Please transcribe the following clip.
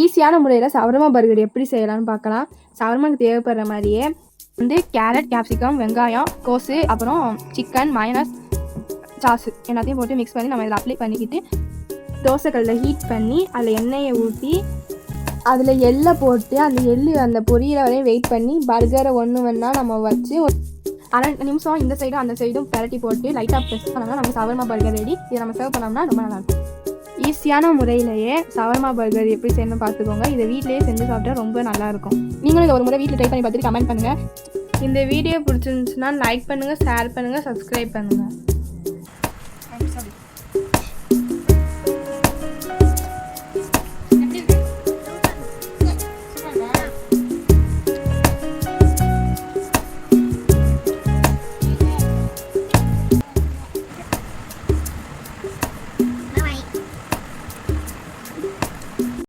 ஈஸியான முறையில் shawarma burger எப்படி செய்யலாம்னு பார்க்கலாம். சவர்மாக்கு தேவைப்படுற மாதிரியே கேரட், கேப்சிகம், வெங்காயம், கோஸு, அப்புறம் சிக்கன், மயோனஸ், சாஸு எல்லாத்தையும் போட்டு மிக்ஸ் பண்ணி நம்ம இதில் அப்ளை பண்ணிக்கிட்டு தோசைக்கல்லில் ஹீட் பண்ணி அதில் எண்ணெயை ஊற்றி அதில் எள்ளை போட்டு அந்த பொரியிற வரையும் வெயிட் பண்ணி பர்கரை ஒன்றா நம்ம வச்சு 2 நிமிஷம் இந்த சைடும் அந்த சைடும் பெரட்டி போட்டு லைட்டாக ப்ரெஸ் பண்ணோம்னா நம்ம சவர்மா பர்கர் ரெடி. இதை நம்ம சர்வ் பண்ணோம்னா ரொம்ப நல்லாயிருக்கும். ஈஸியான முறையிலேயே சவர்மா பர்கர் எப்படி செய்யணும்னு பார்த்துக்கோங்க. இதை வீட்டிலேயே செஞ்சு சாப்பிட்டா ரொம்ப நல்லாயிருக்கும். நீங்களும் இதை ஒரு முறை வீட்டில் ட்ரை பண்ணி பார்த்துட்டு கமெண்ட் பண்ணுங்கள். இந்த வீடியோ பிடிச்சிருந்துச்சுன்னா லைக் பண்ணுங்கள், ஷேர் பண்ணுங்கள், சப்ஸ்கிரைப் பண்ணுங்கள்.